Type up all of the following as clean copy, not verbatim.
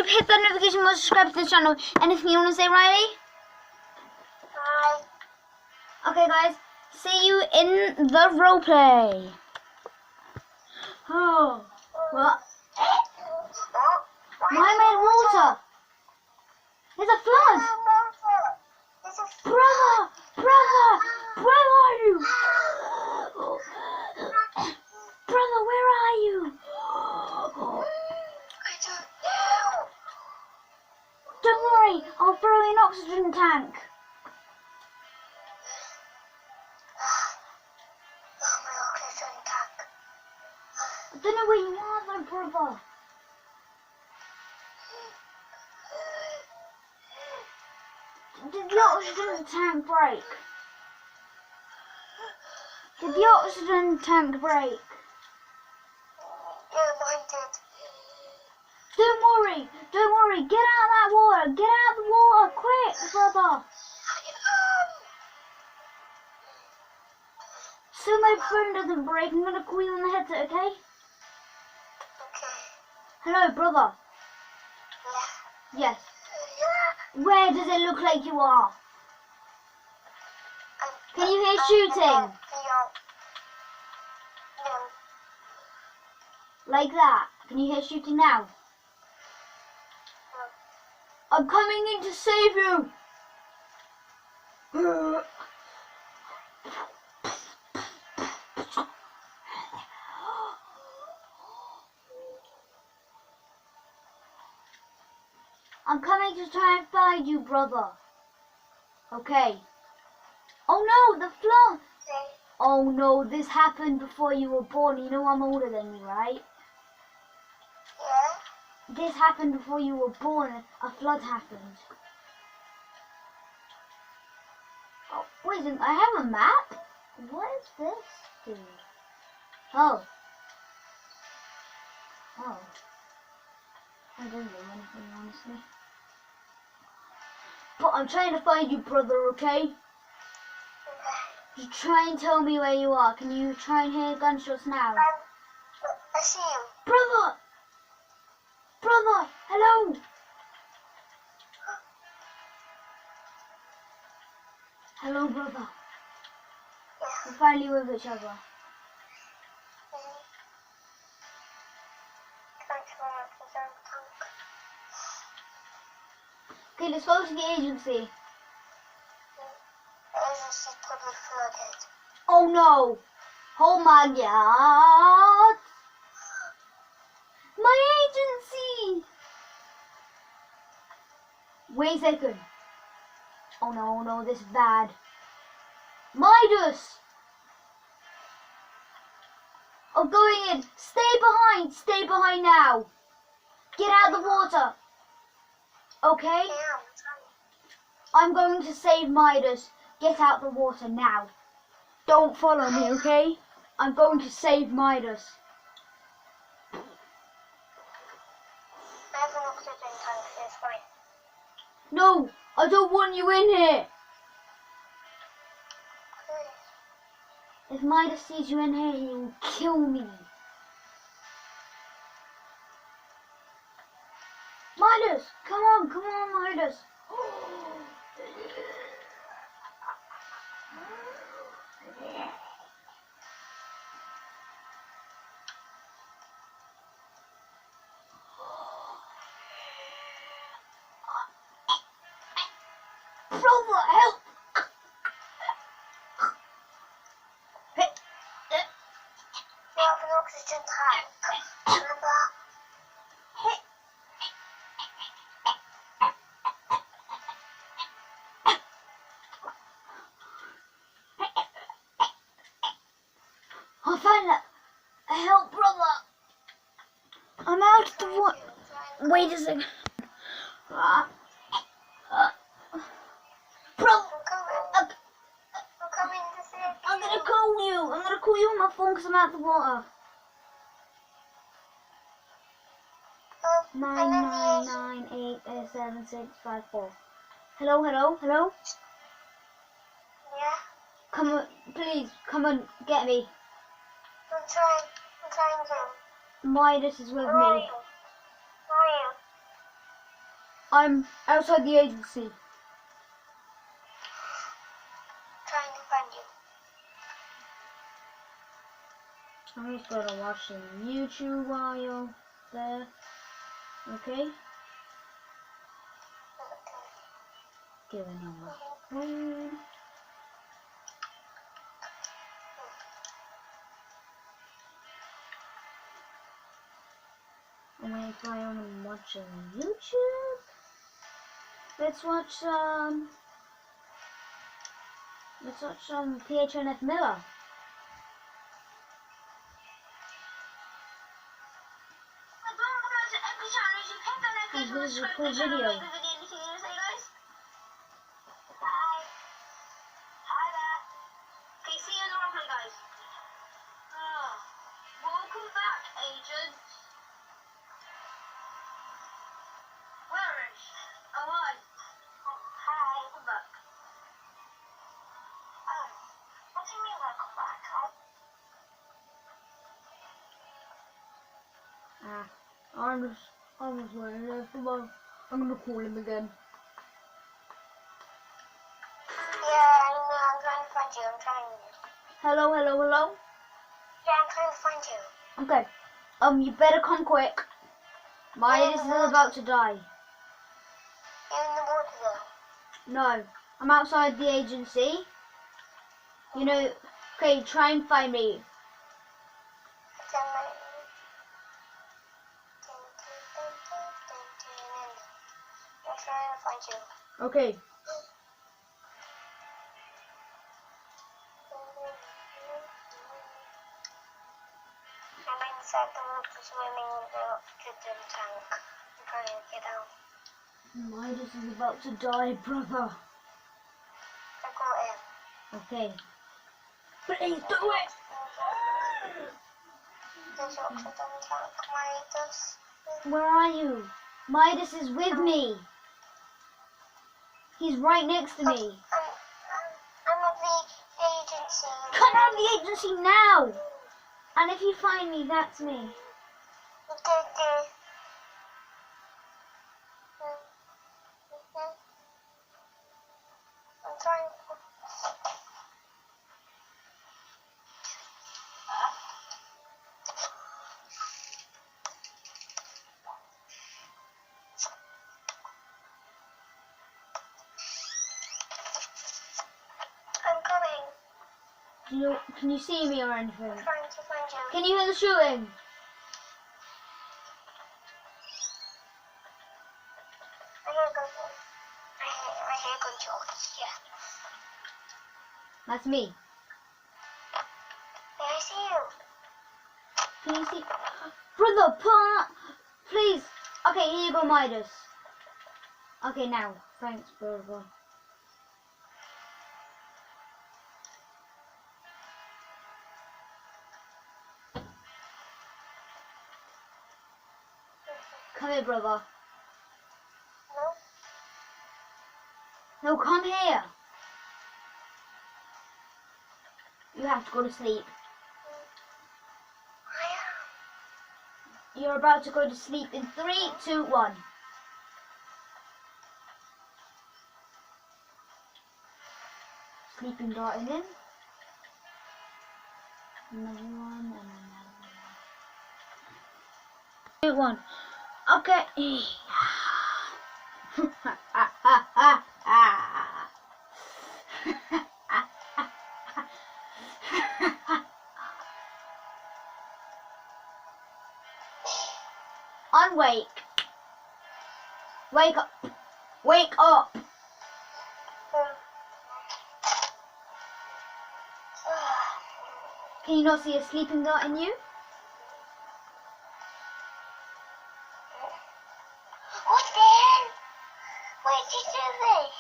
YouTube, hit that notification bell, subscribe to this channel. Anything you want to say, Riley? Bye. Okay, guys. See you in the roleplay. Oh, what? Why made water? There's a flood. Brother, where are you? Brother, where are you? I don't know. Don't worry, I'll throw you an oxygen tank. Oh, my oxygen tank. I don't know where you are though, brother. Did the oxygen tank break? Did the oxygen tank break? Yeah, mine did. Don't worry, get out of that water, get out of the water, quick, brother. So my phone doesn't break, I'm gonna call you on the headset, okay? Okay. Hello, brother. Yeah. Yes. Where does it look like you are? Can you hear shooting? No. Like that. Can you hear shooting now? I'm coming in to save you. I'm coming to try and find you, brother. Okay. Oh no, the flood. Oh no, this happened before you were born. You know I'm older than you, right? Yeah? This happened before you were born. A flood happened. Oh, wait, I have a map? What is this, dude? Oh. Oh. I don't know anything, honestly. But I'm trying to find you, brother, okay? You try and tell me where you are. Can you try and hear gunshots now? I see you. Brother! Brother! Hello! Hello, brother. Yeah. We're finally with each other. Okay, let's go to the agency. The agency's probably flooded. Oh no! Oh my god! My agency! Wait a second. Oh no, this is bad. Midas! I'm going in. Stay behind now. Get out of the water. Okay? Yeah, I'm going to save Midas. Get out the water now. Don't follow me, okay? I'm going to save Midas. I have an oxygen tank, so it's fine. No, I don't want you in here. If Midas sees you in here, he will kill me. Midas, come on, Midas. Brother, help! We have an oxygen tank. Remember? I'll find that. Help, brother. I'm out of the water. Wait a second. Brother, I'm coming to save you. I'm gonna call you. I'm gonna call you on my phone because I'm out of the water. 9998765 Hello. Yeah? Come on, please, come on, get me. I'm trying to. Midas is with Where are me. you? Where are you? I'm outside the agency. Trying to find you. I'm just gonna watch some YouTube while you're there. Okay? Giving him a phone. I'm waiting for you to watch YouTube. Let's watch some PHNF Miller. Oh, here's a cool video. I'm just waiting there for my, I'm gonna call him again. Yeah, I know. I'm trying to find you. I'm trying you. Hello, hello, hello? Yeah, I'm trying to find you. Okay. You better come quick. Midas is about to die. You're in the water though. No, I'm outside the agency. You know, okay, try and find me. It's in my... I'm trying to find you. Okay. I'm inside the water swimming in the oxygen tank. I'm trying to get out. Midas is about to die, brother. I got him. Okay. Please do it! There's oxygen tank, Midas. Where are you? Midas is with me. He's right next to me. I'm at the agency. Come out of the agency now! And if you find me, that's me. Okay. I'm trying to... I'm coming. Can you see me or anything? I'm trying to find you. Can you hear the shooting? I hear gunshots, yeah. That's me. Yeah, I see you. Can you see? Brother, please. Okay, here you go, Midas. Okay, now. Thanks, brother. Come here, brother. No? No, come here. You have to go to sleep. You're about to go to sleep in 3, 2, 1. Sleeping darting in. Another one and another one. 2, 1. Okay. Unwake. Wake up. Wake up. Can you not see a sleeping dart in you? What the hell? Why did you do this?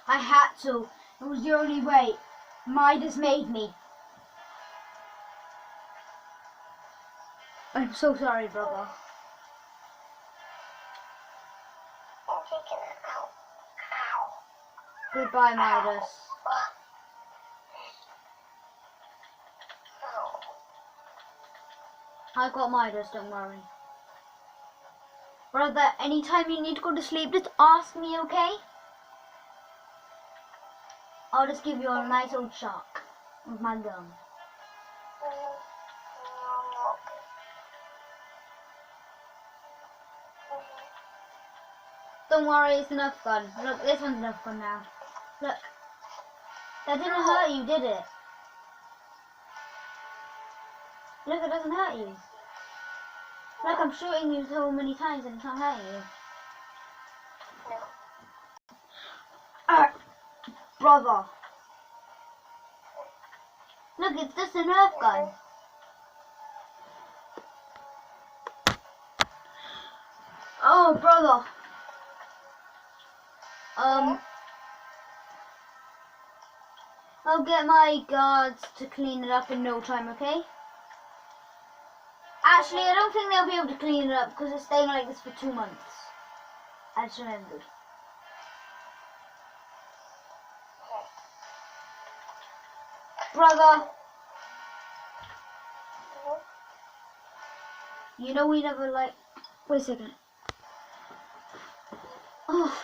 I had to. It was the only way. Midas made me. I'm so sorry, brother. I'm taking it out. Ow. Goodbye, Midas. No. I got Midas, don't worry. Brother, anytime you need to go to sleep, just ask me, okay? I'll just give you a nice old shock with my gun. Don't worry, it's enough gun. Look, this one's enough gun now. Look. That didn't hurt you, did it? Look, it doesn't hurt you. Look, I'm shooting you so many times and it's not hurting you. Brother. Look, it's just a Nerf gun. Oh, brother. I'll get my guards to clean it up in no time, okay? Actually, I don't think they'll be able to clean it up because it's staying like this for 2 months. I just remembered. Brother. You know we never like... Wait a second. Oh,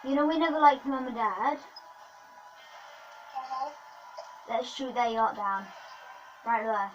you know we never liked Mum and Dad. Let's shoot their yacht down. Right there.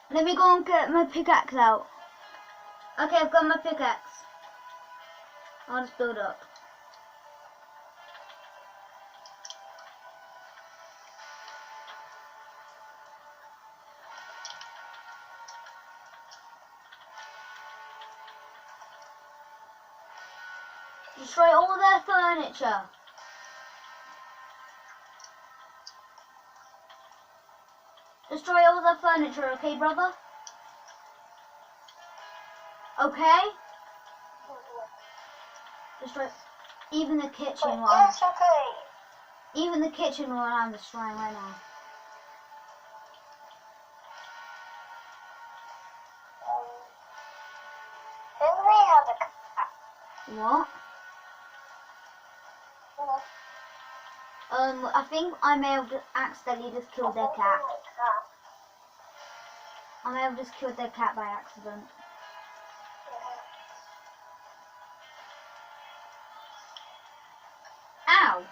Let me go and get my pickaxe out. Okay, I've got my pickaxe. I'll just build up. Destroy all their furniture. Destroy all their furniture, okay, brother? Okay? Destroy even the kitchen one. Yes, okay. Even the kitchen one I'm destroying right now. Didn't we have a cat? What? I think I may have accidentally just killed their cat. I may have just killed their cat by accident. Ow!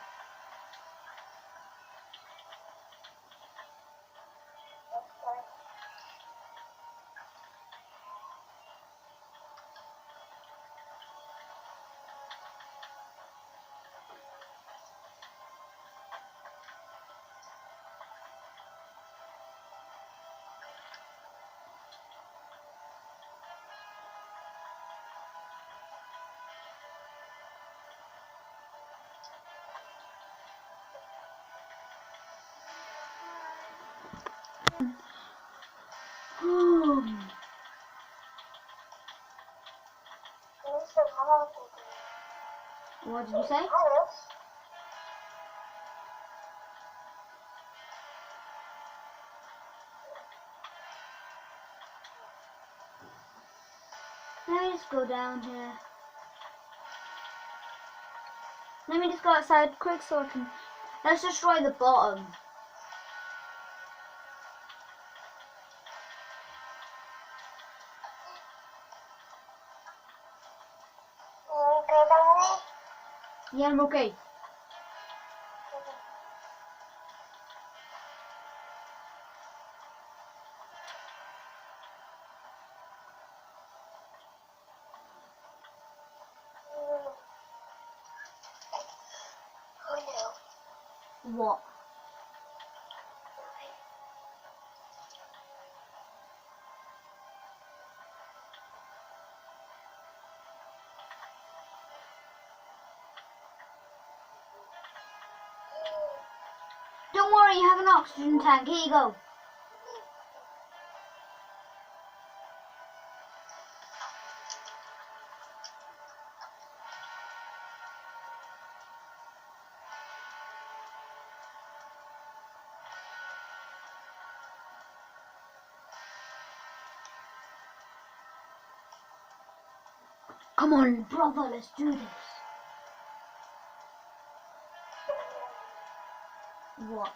What did you say? Let me just go down here. Let me just go outside quick so I can... Let's destroy the bottom. Yeah, I'm okay. What? Don't worry, you have an oxygen tank. Here you go. Come on, brother, let's do this. What?